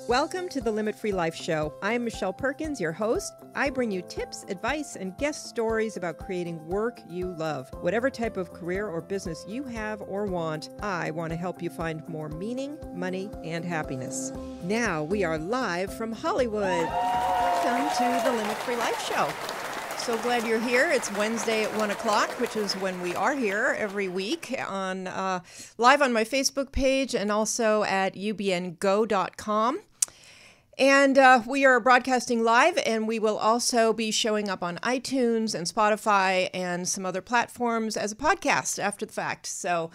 Welcome to the Limit Free Life Show. I'm Michelle Perkins, your host. I bring you tips, advice, and guest stories about creating work you love. Whatever type of career or business you have or want, I want to help you find more meaning, money, and happiness. Now we are live from Hollywood. Welcome to the Limit Free Life Show. So glad you're here. It's Wednesday at 1 o'clock, which is when we are here every week on live on my Facebook page and also at ubngo.com. And we are broadcasting live, and we will also be showing up on iTunes and Spotify and some other platforms as a podcast after the fact. So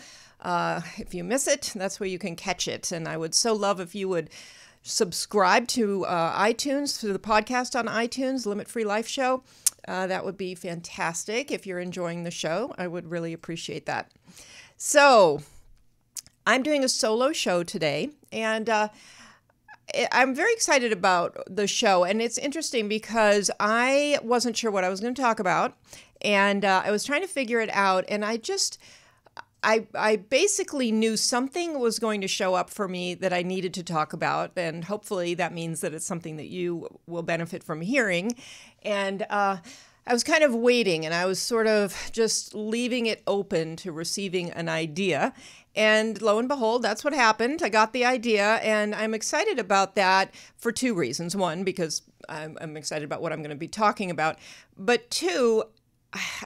if you miss it, that's where you can catch it. And I would so love if you would subscribe to iTunes, to the podcast on iTunes, Limit Free Life Show. That would be fantastic. If you're enjoying the show, I would really appreciate that. So I'm doing a solo show today, and I'm very excited about the show, and it's interesting because I wasn't sure what I was going to talk about, and I was trying to figure it out, and I basically knew something was going to show up for me that I needed to talk about, and hopefully that means that it's something that you will benefit from hearing, and I was kind of waiting, and I was sort of just leaving it open to receiving an idea. And lo and behold, that's what happened. I got the idea, and I'm excited about that for two reasons. One, because I'm excited about what I'm going to be talking about. But two,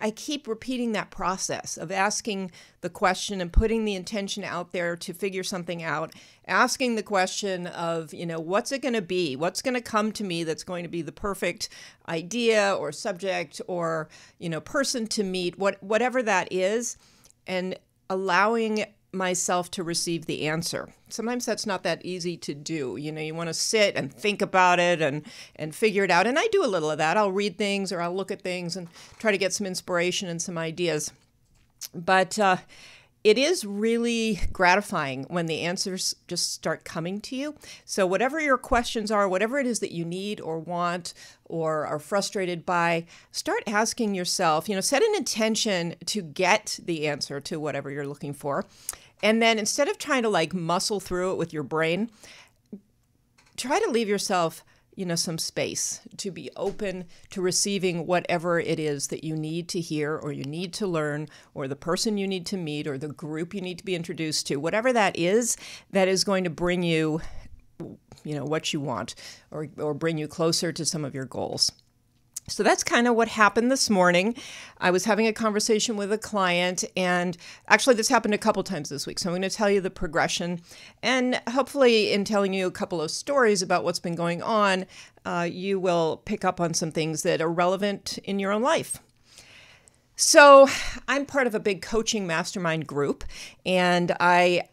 I keep repeating that process of asking the question and putting the intention out there to figure something out, asking the question of, what's it going to be? What's going to come to me that's going to be the perfect idea or subject or, person to meet, whatever that is, and allowing myself to receive the answer. Sometimes that's not that easy to do. You want to sit and think about it and figure it out. And I do a little of that. I'll read things or I'll look at things and try to get some inspiration and some ideas. But it is really gratifying when the answers just start coming to you. So whatever your questions are, whatever it is that you need or want or are frustrated by, start asking yourself, set an intention to get the answer to whatever you're looking for. And then instead of trying to muscle through it with your brain, try to leave yourself, some space to be open to receiving whatever it is that you need to hear or you need to learn or the person you need to meet or the group you need to be introduced to, whatever that is going to bring you, what you want or bring you closer to some of your goals. So that's kind of what happened this morning. I was having a conversation with a client, and actually this happened a couple times this week. So I'm going to tell you the progression, and hopefully in telling you a couple of stories about what's been going on, you will pick up on some things that are relevant in your own life. So I'm part of a big coaching mastermind group, and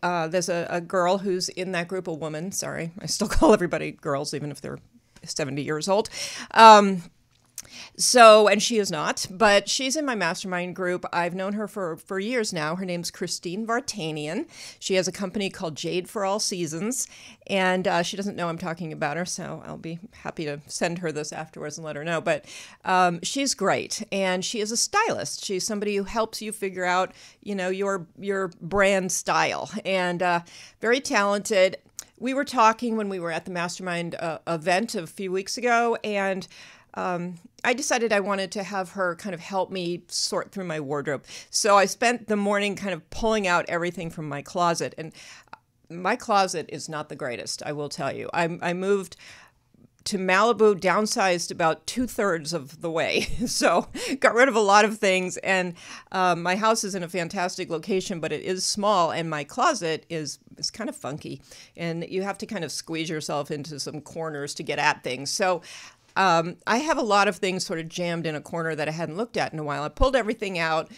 there's a girl who's in that group, a woman, sorry, I still call everybody girls even if they're 70 years old. And she is not, but she's in my mastermind group. I've known her for years now. Her name's Christine Vartanian. She has a company called Jade for All Seasons, and she doesn't know I'm talking about her, so I'll be happy to send her this afterwards and let her know. But she's great, and she is a stylist. She's somebody who helps you figure out, your brand style, and very talented. We were talking when we were at the mastermind event a few weeks ago, and I decided I wanted to have her kind of help me sort through my wardrobe. So I spent the morning kind of pulling out everything from my closet. And my closet is not the greatest, I will tell you. I moved to Malibu, downsized about 2/3 of the way. So got rid of a lot of things. And my house is in a fantastic location, but it is small. And my closet is kind of funky. And you have to kind of squeeze yourself into some corners to get at things. So I have a lot of things sort of jammed in a corner that I hadn't looked at in a while. I pulled everything out,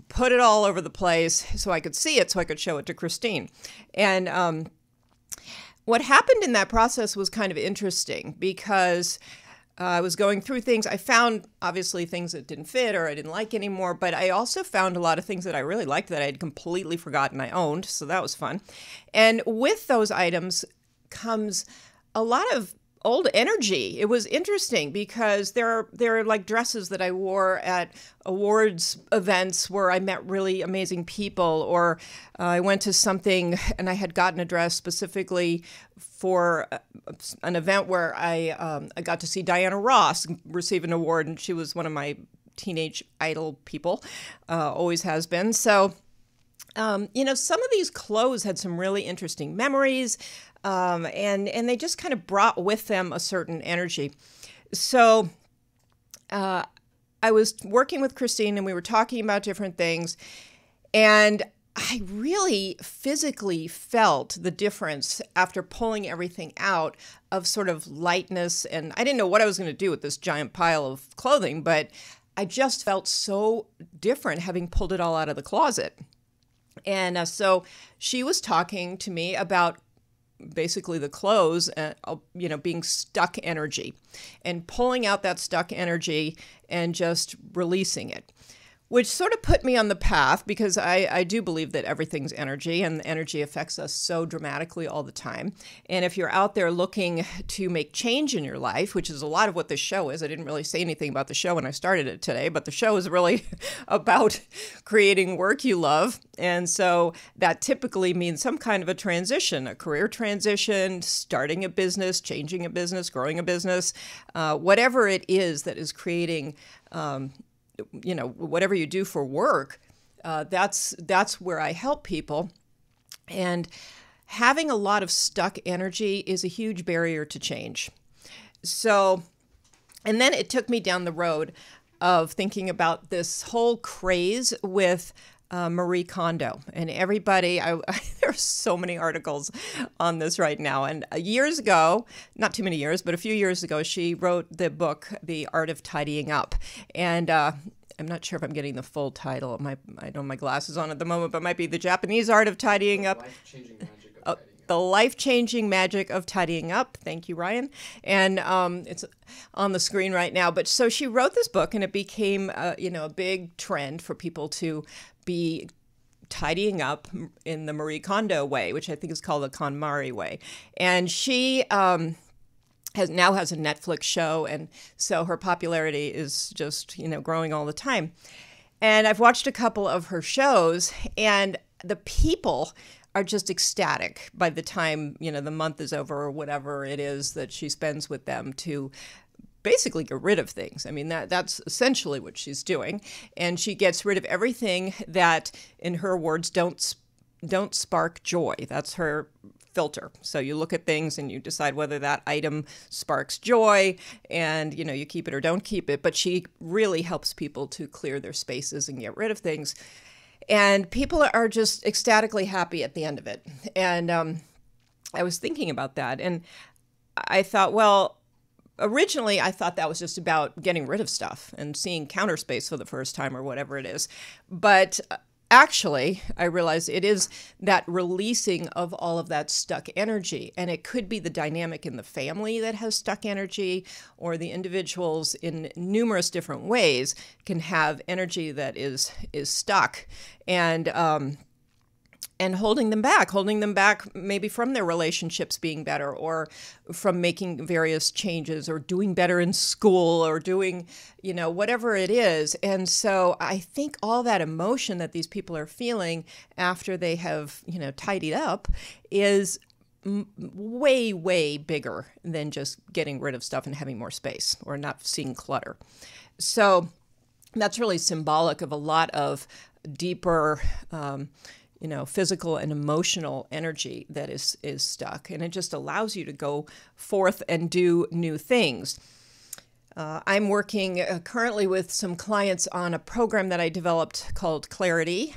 put it all over the place so I could see it, so I could show it to Christine. And what happened in that process was kind of interesting because I was going through things. I found, obviously, things that didn't fit or I didn't like anymore, but I also found a lot of things that I really liked that I had completely forgotten I owned, so that was fun. And with those items comes a lot of old energy. It was interesting because there are like dresses that I wore at awards events where I met really amazing people, or I went to something and I had gotten a dress specifically for an event where I got to see Diana Ross receive an award, and she was one of my teenage idol people, always has been. So, some of these clothes had some really interesting memories. And they just kind of brought with them a certain energy. So I was working with Christine and we were talking about different things. And I really physically felt the difference after pulling everything out of sort of lightness. And I didn't know what I was going to do with this giant pile of clothing, but I just felt so different having pulled it all out of the closet. And so she was talking to me about basically the clothes, being stuck energy and pulling out that stuck energy and just releasing it, which sort of put me on the path, because I do believe that everything's energy, and energy affects us so dramatically all the time. And if you're out there looking to make change in your life, which is a lot of what this show is, I didn't really say anything about the show when I started it today, but the show is really about creating work you love. And so that typically means some kind of a transition, a career transition, starting a business, changing a business, growing a business, whatever it is that is creating whatever you do for work, that's where I help people. And having a lot of stuck energy is a huge barrier to change. So, and then it took me down the road of thinking about this whole craze with Marie Kondo. And everybody, there are so many articles on this right now. And years ago, not too many years, but a few years ago, she wrote the book, The Art of Tidying Up. And I'm not sure if I'm getting the full title. I don't have my glasses on at the moment, but it might be The Japanese Art of Tidying Up. The Life-Changing Magic of Tidying Up. Thank you, Ryan. And it's on the screen right now. But so she wrote this book, and it became a big trend for people to be tidying up in the Marie Kondo way, which I think is called the KonMari way. And she now has a Netflix show, and so her popularity is just growing all the time. And I've watched a couple of her shows, and the people are just ecstatic by the time the month is over, or whatever it is that she spends with them to basically get rid of things. I mean, that's essentially what she's doing. And she gets rid of everything that, in her words, don't spark joy. That's her filter. So you look at things and you decide whether that item sparks joy, and you keep it or don't keep it. But she really helps people to clear their spaces and get rid of things. And people are just ecstatically happy at the end of it. And I was thinking about that, and I thought, well, originally, I thought that was just about getting rid of stuff and seeing counter space for the first time, or whatever it is. But actually, I realized it is that releasing of all of that stuck energy. And it could be the dynamic in the family that has stuck energy, or the individuals in numerous different ways can have energy that is stuck. And holding them back maybe from their relationships being better, or from making various changes, or doing better in school, or doing, whatever it is. And so I think all that emotion that these people are feeling after they have, tidied up is way, way bigger than just getting rid of stuff and having more space, or not seeing clutter. So that's really symbolic of a lot of deeper, physical and emotional energy that is stuck. And it just allows you to go forth and do new things. I'm working currently with some clients on a program that I developed called Clarity.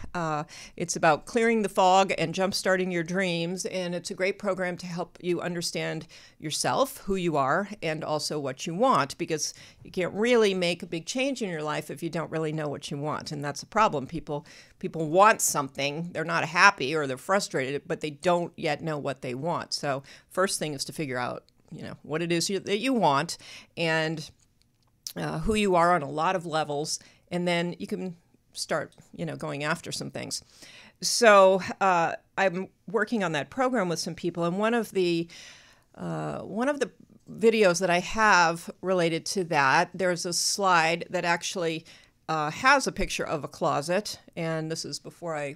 It's about clearing the fog and jumpstarting your dreams. And it's a great program to help you understand yourself, who you are, and also what you want, because you can't really make a big change in your life if you don't really know what you want. And that's a problem. People want something. They're not happy, or they're frustrated, but they don't yet know what they want. So first thing is to figure out, what it is that you want, and who you are on a lot of levels, and then you can start, going after some things. So I'm working on that program with some people, and one of the videos that I have related to that, there's a slide that actually has a picture of a closet, and this is before I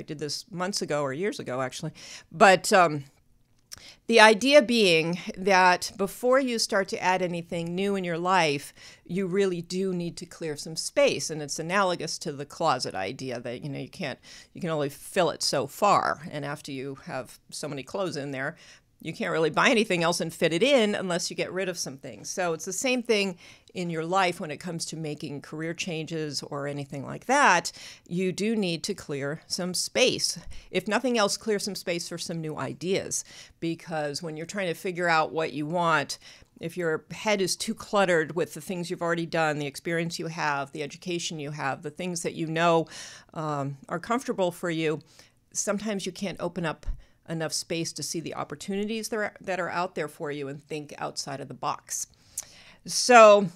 did this months ago or years ago actually, but the idea being that before you start to add anything new in your life, you really do need to clear some space, and it's analogous to the closet idea that you can only fill it so far, and after you have so many clothes in there, you can't really buy anything else and fit it in unless you get rid of some things. So it's the same thing in your life when it comes to making career changes or anything like that. You do need to clear some space. If nothing else, clear some space for some new ideas. Because when you're trying to figure out what you want, if your head is too cluttered with the things you've already done, the experience you have, the education you have, the things that you know are comfortable for you, sometimes you can't open up enough space to see the opportunities that are out there for you and think outside of the box. So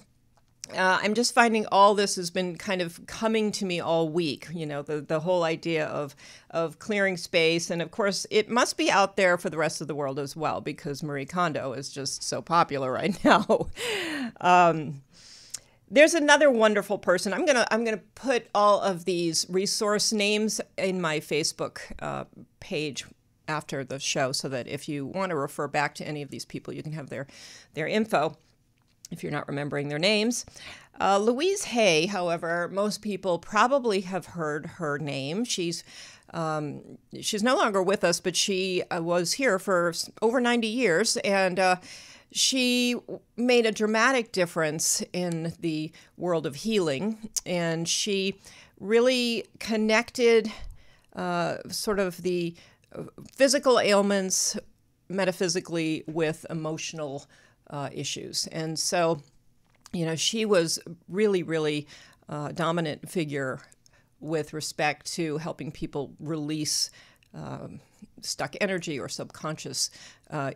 I'm just finding all this has been kind of coming to me all week, the whole idea of clearing space. And of course, it must be out there for the rest of the world as well, because Marie Kondo is just so popular right now. There's another wonderful person. I'm gonna put all of these resource names in my Facebook page after the show, so that if you want to refer back to any of these people, you can have their info if you're not remembering their names. Louise Hay, however, most people probably have heard her name. She's no longer with us, but she was here for over 90 years, and she made a dramatic difference in the world of healing, and she really connected sort of the physical ailments metaphysically with emotional issues. And so, she was really, really dominant figure with respect to helping people release stuck energy or subconscious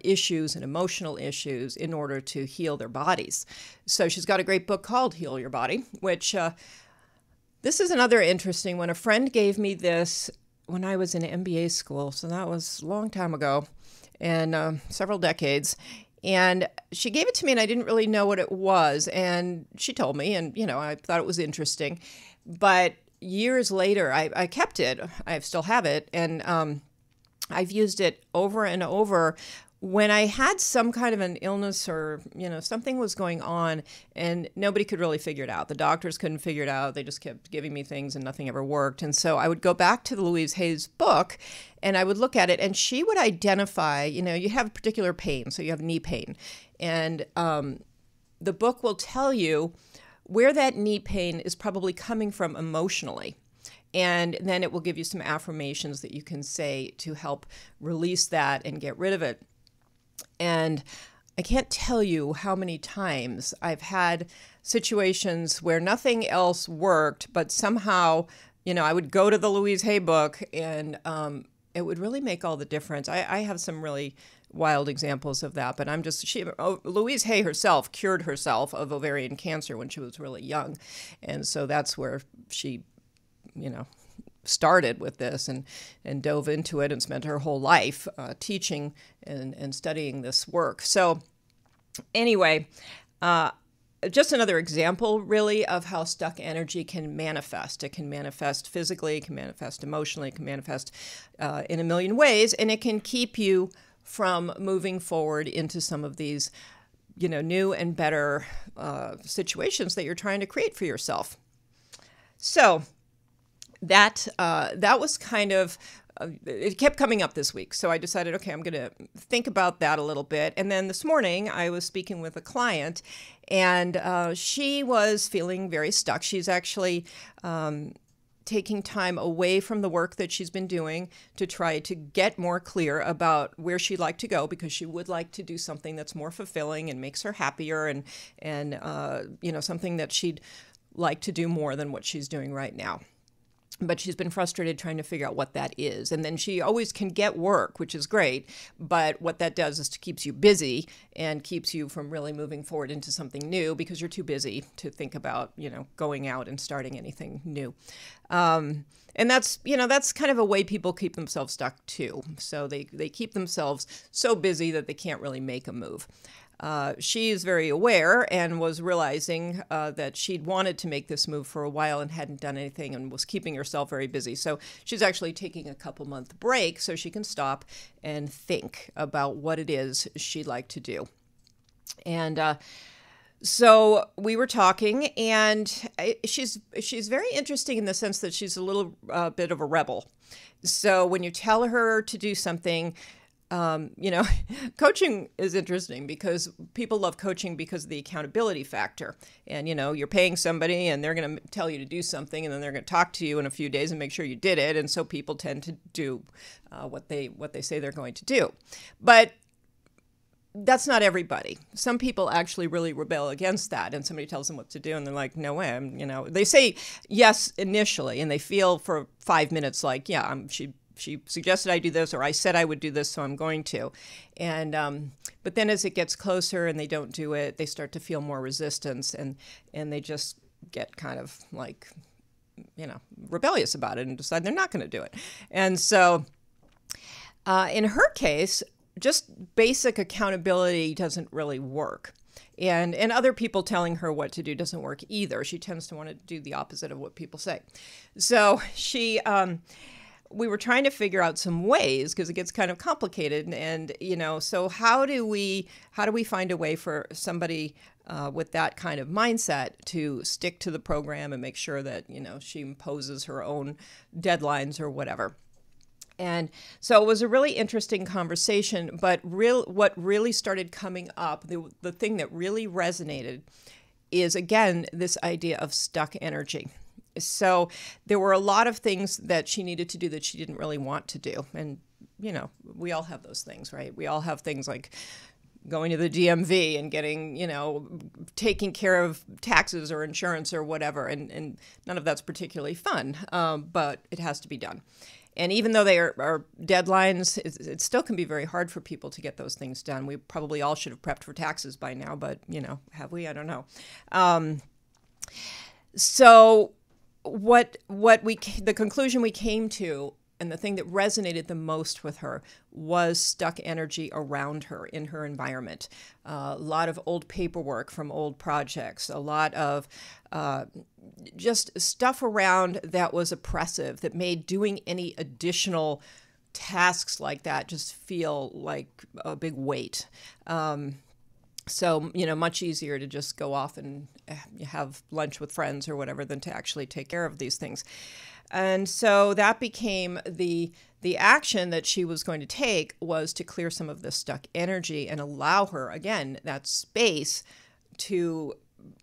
issues and emotional issues in order to heal their bodies. So she's got a great book called Heal Your Body, which this is another interesting one. A friend gave me this when I was in MBA school, so that was a long time ago, and several decades. And she gave it to me, and I didn't really know what it was. And she told me, and I thought it was interesting. But years later, I kept it. I still have it, and I've used it over and over when I had some kind of an illness or, something was going on and nobody could really figure it out. The doctors couldn't figure it out. They just kept giving me things and nothing ever worked. And so I would go back to the Louise Hay's book and I would look at it, and she would identify, you have particular pain. So you have knee pain, and the book will tell you where that knee pain is probably coming from emotionally. And then it will give you some affirmations that you can say to help release that and get rid of it. And I can't tell you how many times I've had situations where nothing else worked, but somehow, I would go to the Louise Hay book, and it would really make all the difference. I have some really wild examples of that, but Louise Hay herself cured herself of ovarian cancer when she was really young. And so that's where she, started with this and dove into it and spent her whole life teaching and studying this work. So anyway, just another example really of how stuck energy can manifest. It can manifest physically, it can manifest emotionally, it can manifest in a million ways, and it can keep you from moving forward into some of these, new and better situations that you're trying to create for yourself. So that was kind of, it kept coming up this week. So I decided, okay, I'm going to think about that a little bit. And then this morning I was speaking with a client, and she was feeling very stuck. She's actually taking time away from the work that she's been doing to try to get more clear about where she'd like to go, because she would like to do something that's more fulfilling and makes her happier, and something that she'd like to do more than what she's doing right now. But she's been frustrated trying to figure out what that is. And then she always can get work, which is great. But what that does is keeps you busy and keeps you from really moving forward into something new, because you're too busy to think about, going out and starting anything new. And that's kind of a way people keep themselves stuck too. So they keep themselves so busy that they can't really make a move. she is very aware and was realizing that she'd wanted to make this move for a while and hadn't done anything and was keeping herself very busy. So she's actually taking a couple-month break so she can stop and think about what it is she'd like to do. And so we were talking, and she's very interesting in the sense that she's a little bit of a rebel. So when you tell her to do something, coaching is interesting because people love coaching because of the accountability factor. And, you're paying somebody and they're going to tell you to do something, and then they're going to talk to you in a few days and make sure you did it. And so people tend to do what they say they're going to do. But that's not everybody. Some people actually really rebel against that, and somebody tells them what to do, and they're like, no way. They say yes initially, and they feel for 5 minutes like, yeah, she suggested I do this, or I said I would do this, so I'm going to. And but then as it gets closer and they don't do it, they start to feel more resistance, and they just get kind of like, rebellious about it and decide they're not going to do it. And so in her case, just basic accountability doesn't really work. And other people telling her what to do doesn't work either. She tends to want to do the opposite of what people say. So we were trying to figure out some ways, because it gets kind of complicated. And, so how do we find a way for somebody with that kind of mindset to stick to the program and make sure that, she imposes her own deadlines or whatever? And so it was a really interesting conversation, but what really started coming up, the thing that really resonated is, again, this idea of stuck energy. So there were a lot of things that she needed to do that she didn't really want to do. And, we all have those things, right? We all have things like going to the DMV and getting, taking care of taxes or insurance or whatever. And none of that's particularly fun, but it has to be done. And even though they are deadlines, it still can be very hard for people to get those things done. We probably all should have prepped for taxes by now, but, have we? I don't know. So the conclusion we came to, and the thing that resonated the most with her, was stuck energy around her in her environment. A lot of old paperwork from old projects, a lot of just stuff around that was oppressive, that made doing any additional tasks like that just feel like a big weight. So, much easier to just go off and have lunch with friends or whatever than to actually take care of these things. And so that became the action that she was going to take, was to clear some of this stuck energy and allow her, again, that space to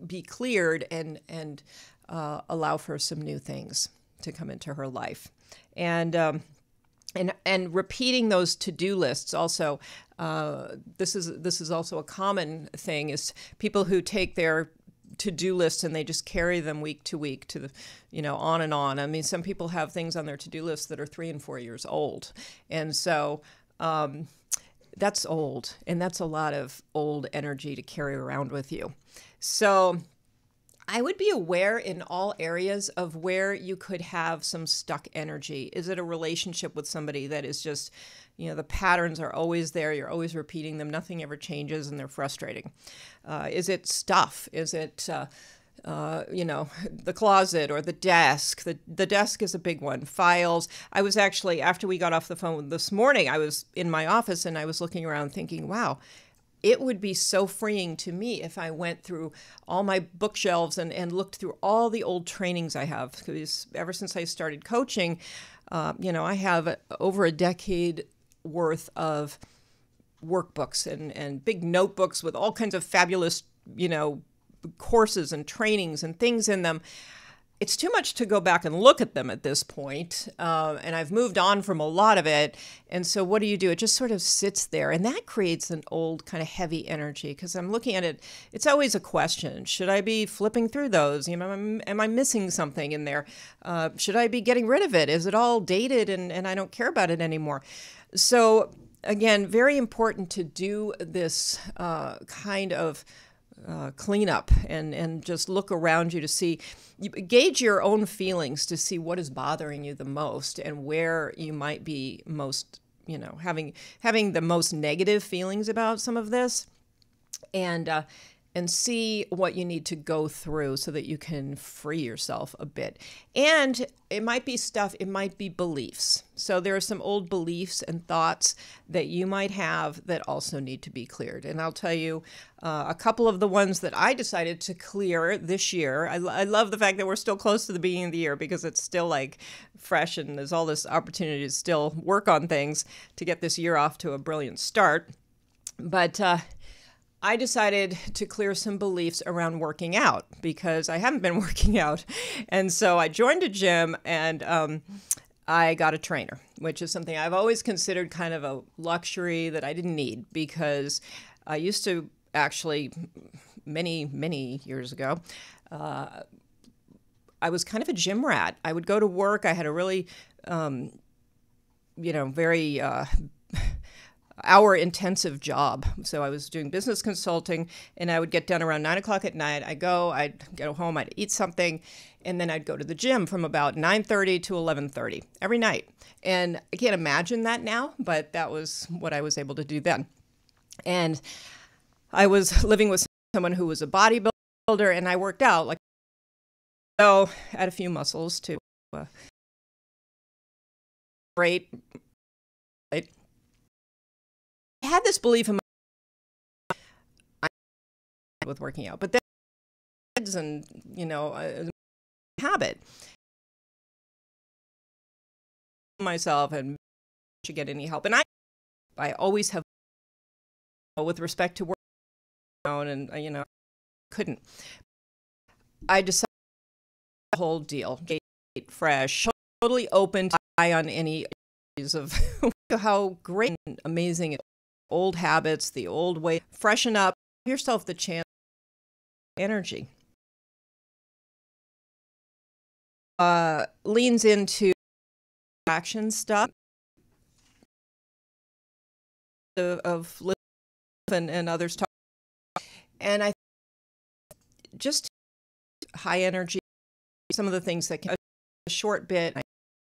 be cleared and allow for some new things to come into her life. And repeating those to-do lists also, this is also a common thing, is people who take their to-do lists and they just carry them week to week to the, on and on. I mean, some people have things on their to-do lists that are 3 and 4 years old. And so that's old, and that's a lot of old energy to carry around with you. So I would be aware in all areas of where you could have some stuck energy. Is it a relationship with somebody that is just, the patterns are always there, you're always repeating them, nothing ever changes, and they're frustrating? Is it stuff? Is it, the closet or the desk? The desk is a big one. Files. I was actually, after we got off the phone this morning, I was in my office and I was looking around thinking, wow, it would be so freeing to me if I went through all my bookshelves and looked through all the old trainings I have. Because ever since I started coaching, I have over a decade worth of workbooks and big notebooks with all kinds of fabulous, courses and trainings and things in them. It's too much to go back and look at them at this point, and I've moved on from a lot of it. And so what do? It just sort of sits there, and that creates an old kind of heavy energy, because I'm looking at it. It's always a question. Should I be flipping through those? Am I missing something in there? Should I be getting rid of it? Is it all dated and I don't care about it anymore? So again, very important to do this kind of cleanup and just look around you to see, gauge your own feelings to see what is bothering you the most and where you might be most, having the most negative feelings about some of this. and see what you need to go through so that you can free yourself a bit. And it might be stuff, it might be beliefs. So there are some old beliefs and thoughts that you might have that also need to be cleared. And I'll tell you a couple of the ones that I decided to clear this year. I love the fact that we're still close to the beginning of the year because it's still like fresh and there's all this opportunity to still work on things to get this year off to a brilliant start. But I decided to clear some beliefs around working out because I haven't been working out. And so I joined a gym and I got a trainer, which is something I've always considered kind of a luxury that I didn't need because I used to actually, many years ago, I was kind of a gym rat. I would go to work. I had a really, very hour-intensive job. So I was doing business consulting, and I would get done around 9 o'clock at night. I'd go home, I'd eat something, and then I'd go to the gym from about 9:30 to 11:30 every night. And I can't imagine that now, but that was what I was able to do then. And I was living with someone who was a bodybuilder, and I worked out so I had a few muscles to great. I had this belief in with working out, but then and habit myself and should get any help, and I always have with respect to work and couldn't. I decided the whole deal, fresh, totally open to eye on any of how great and amazing old habits, the old way, freshen up, give yourself the chance, energy. Leans into action stuff of and others talk, and I just high energy. Some of the things that can a short bit. My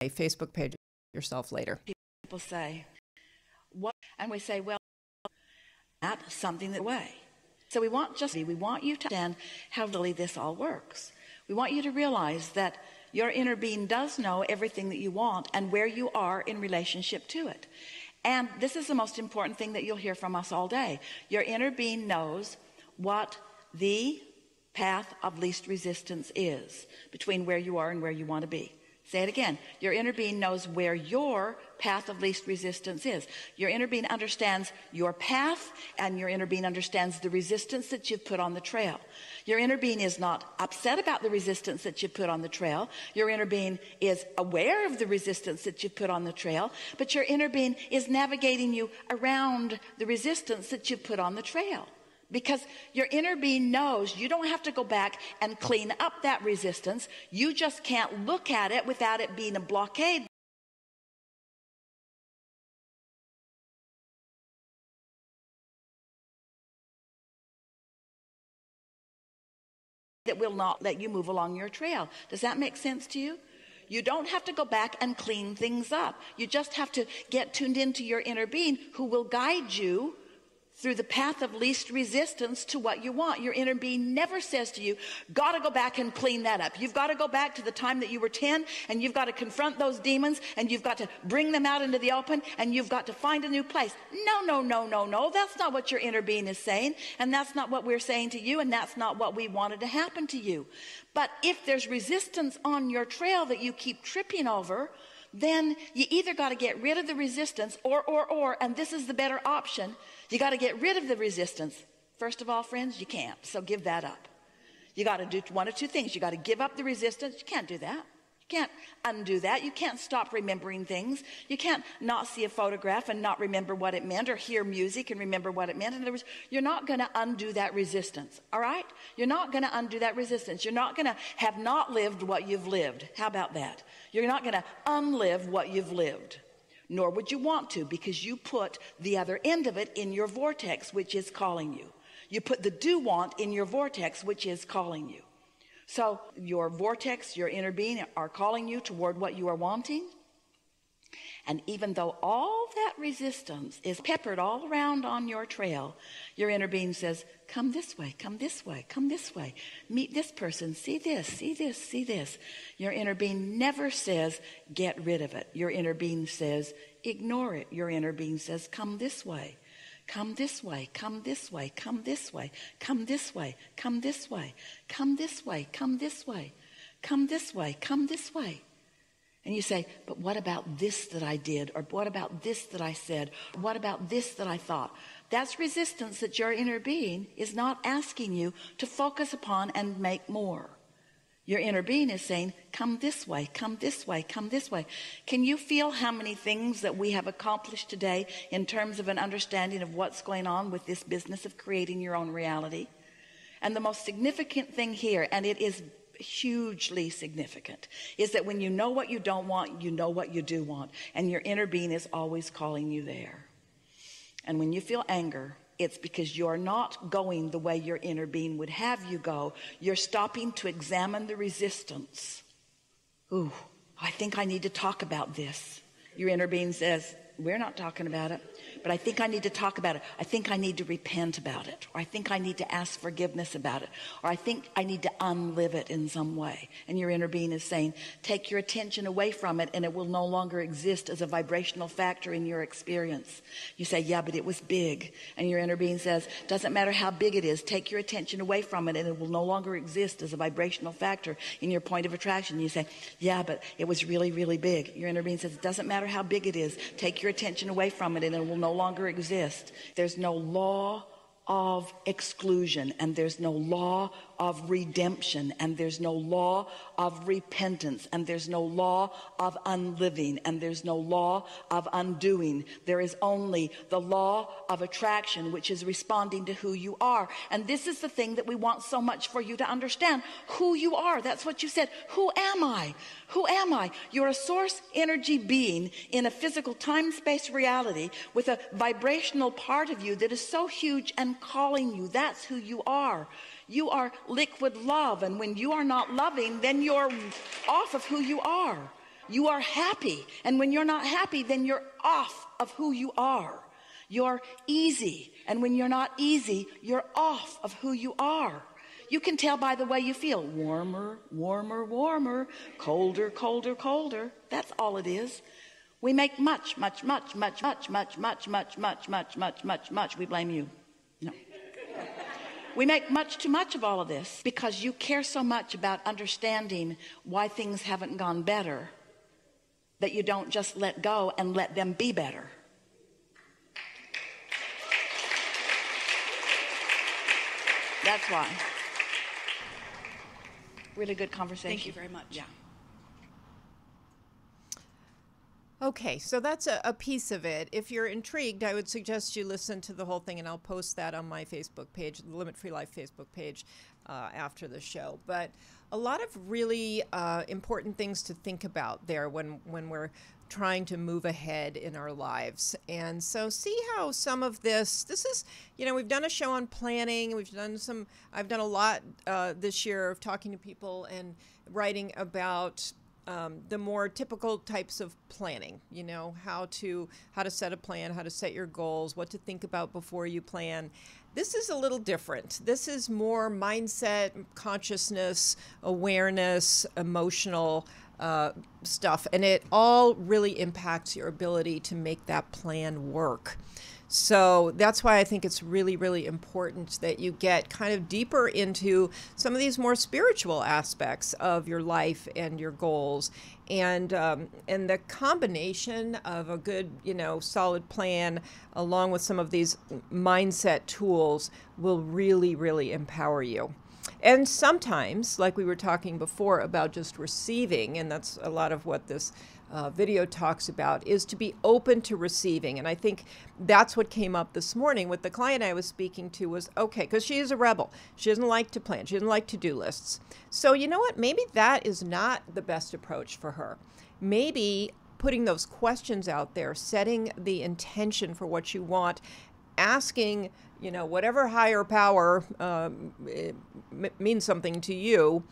Facebook page yourself later. People say, "What?" And we say, "Well, that's something that way." So we want you to understand how really this all works. We want you to realize that your inner being does know everything that you want and where you are in relationship to it. And this is the most important thing that you'll hear from us all day. Your inner being knows what the path of least resistance is between where you are and where you want to be. Say it again. Your inner being knows where your path of least resistance is. Your inner being understands your path, and your inner being understands the resistance that you've put on the trail. Your inner being is not upset about the resistance that you put on the trail. Your inner being is aware of the resistance that you put on the trail, but your inner being is navigating you around the resistance that you put on the trail. Because your inner being knows you don't have to go back and clean up that resistance. You just can't look at it without it being a blockade that will not let you move along your trail. Does that make sense to you? You don't have to go back and clean things up. You just have to get tuned into your inner being, who will guide you through the path of least resistance to what you want. Your inner being never says to you, gotta go back and clean that up. You've got to go back to the time that you were 10, and you've got to confront those demons, and you've got to bring them out into the open, and you've got to find a new place. No. That's not what your inner being is saying, and that's not what we're saying to you, and that's not what we wanted to happen to you. But if there's resistance on your trail that you keep tripping over, then you either got to get rid of the resistance or, and this is the better option, you got to get rid of the resistance. First of all, friends, you can't, so give that up. You got to do one of two things. You got to give up the resistance. You can't do that. You can't undo that. You can't stop remembering things. You can't not see a photograph and not remember what it meant, or hear music and remember what it meant. In other words, you're not going to undo that resistance, all right? You're not going to undo that resistance. You're not going to have not lived what you've lived. How about that? You're not going to unlive what you've lived, nor would you want to, because you put the other end of it in your vortex, which is calling you. You put the do want in your vortex, which is calling you. So your vortex, your inner being, are calling you toward what you are wanting. And even though all that resistance is peppered all around on your trail, your inner being says, come this way, come this way, come this way. Meet this person, see this, see this, see this. Your inner being never says, get rid of it. Your inner being says, ignore it. Your inner being says, come this way. Come this way, come this way, come this way, come this way, come this way, come this way, come this way, come this way, come this way. And you say, but what about this that I did? Or what about this that I said? What about this that I thought? That's resistance that your inner being is not asking you to focus upon and make more. Your inner being is saying, come this way, come this way, come this way. Can you feel how many things that we have accomplished today in terms of an understanding of what's going on with this business of creating your own reality? And the most significant thing here, and it is hugely significant, is that when you know what you don't want, you know what you do want. And your inner being is always calling you there. And when you feel anger, it's because you're not going the way your inner being would have you go. You're stopping to examine the resistance. Ooh, I think I need to talk about this. Your inner being says, we're not talking about it, but I think I need to talk about it. I think I need to repent about it. Or I think I need to ask forgiveness about it. Or I think I need to unlive it in some way. And your inner being is saying, take your attention away from it and it will no longer exist as a vibrational factor in your experience. You say, yeah, but it was big. And your inner being says, doesn't matter how big it is, take your attention away from it and it will no longer exist as a vibrational factor in your point of attraction. You say, yeah, but it was really, really big. Your inner being says, it doesn't matter how big it is, take your attention away from it and it will no longer exist. There's no law of exclusion, and there's no law of redemption, and there's no law of repentance, and there's no law of unliving, and there's no law of undoing. There is only the law of attraction, which is responding to who you are. And this is the thing that we want so much for you to understand, who you are. That's what you said. Who am I? Who am I? You're a source energy being in a physical time-space reality with a vibrational part of you that is so huge and calling you. That's who you are. You are liquid love, and when you are not loving, then you're off of who you are. You are happy, and when you're not happy, then you're off of who you are. You're easy, and when you're not easy, you're off of who you are. You can tell by the way you feel. Warmer, warmer, warmer, colder, colder, colder. That's all it is. We make much. We blame you. No. We make much too much of all of this because you care so much about understanding why things haven't gone better that you don't just let go and let them be better. That's why. Really good conversation. Thank you very much. Yeah. Okay, so that's a piece of it. If you're intrigued, I would suggest you listen to the whole thing, and I'll post that on my Facebook page, the Limit Free Life Facebook page, after the show. But a lot of really important things to think about there when we're trying to move ahead in our lives. And so see how some of this is, we've done a show on planning. I've done a lot this year of talking to people and writing about the more typical types of planning, how to set a plan, how to set your goals, what to think about before you plan. This is a little different. This is more mindset, consciousness, awareness, emotional stuff, and it all really impacts your ability to make that plan work. So that's why I think it's really, really important that you get kind of deeper into some of these more spiritual aspects of your life and your goals. And the combination of a good, solid plan along with some of these mindset tools will really, really empower you. And sometimes, like we were talking before about just receiving, and that's a lot of what this video talks about, is to be open to receiving. And I think that's what came up this morning with the client I was speaking to was, okay, because she is a rebel. She doesn't like to plan. She doesn't like to-do lists. So you know what? Maybe that is not the best approach for her. Maybe putting those questions out there, setting the intention for what you want, asking, whatever higher power means something to you,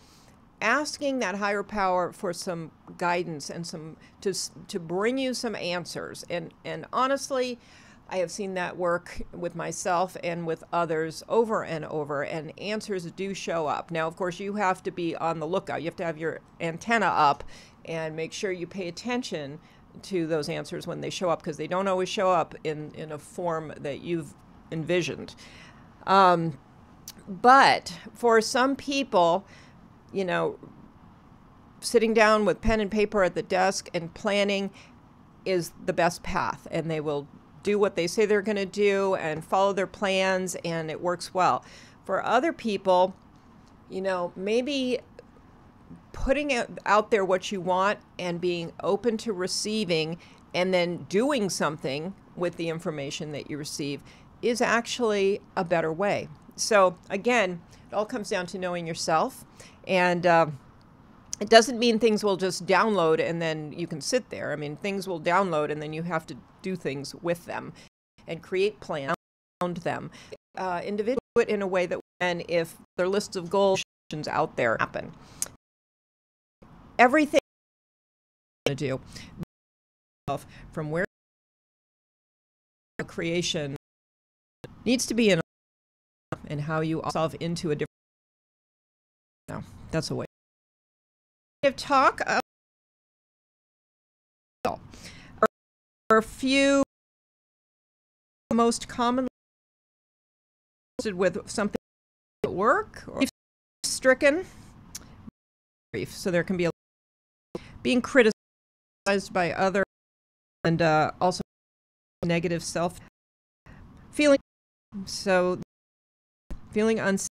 asking that higher power for some guidance and some to bring you some answers. And honestly, I have seen that work with myself and with others over and over, and answers do show up. Now, of course, you have to be on the lookout. You have to have your antenna up and make sure you pay attention to those answers when they show up, because they don't always show up in a form that you've envisioned. But for some people, you know, sitting down with pen and paper at the desk and planning is the best path, and they will do what they say they're going to do and follow their plans, and it works well. For other people, you know, maybe putting out there what you want and being open to receiving and then doing something with the information that you receive is actually a better way. So again, it all comes down to knowing yourself, and it doesn't mean things will just download and then you can sit there. I mean, things will download and then you have to do things with them and create plans around them. Individuals do it in a way that, and if their lists of goals out there happen, everything to do from where creation needs to be in and how you solve into a different. No, that's a way. Talk or a few most commonly with something at work or stricken grief. So there can be being criticized by others, and also negative self feeling. So feeling unsafe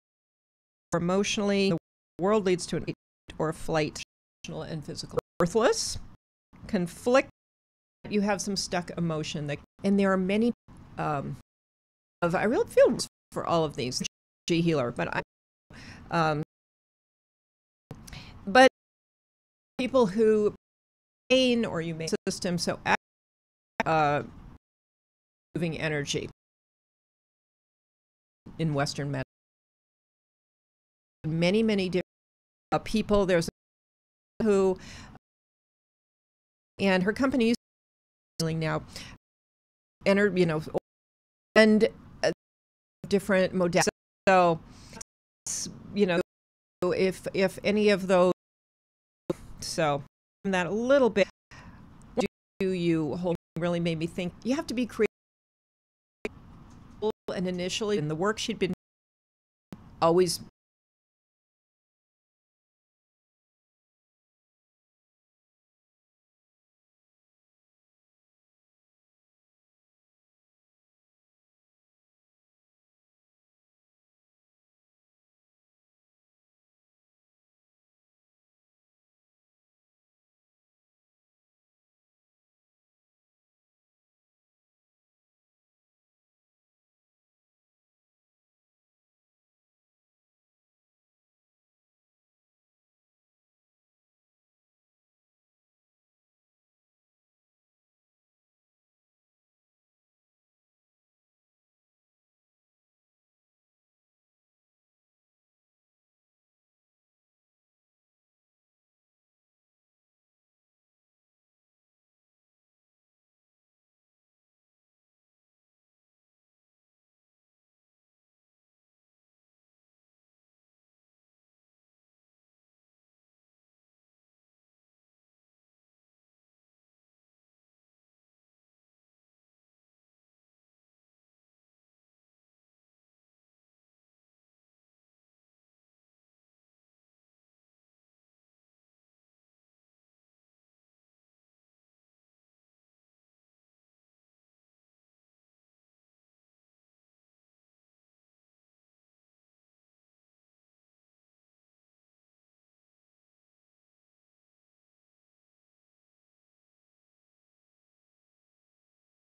or emotionally, the world leads to an or flight, emotional and physical. Worthless, conflict. You have some stuck emotion that, and there are many I really feel for all of these G healer, but people who pain or you may system so moving energy in Western medicine. Many different people. There's who, and her company is dealing now, you know, and different modalities. So, you know, if any of those, so that a little bit, do you hold really made me think you have to be creative. And initially in the work she'd been always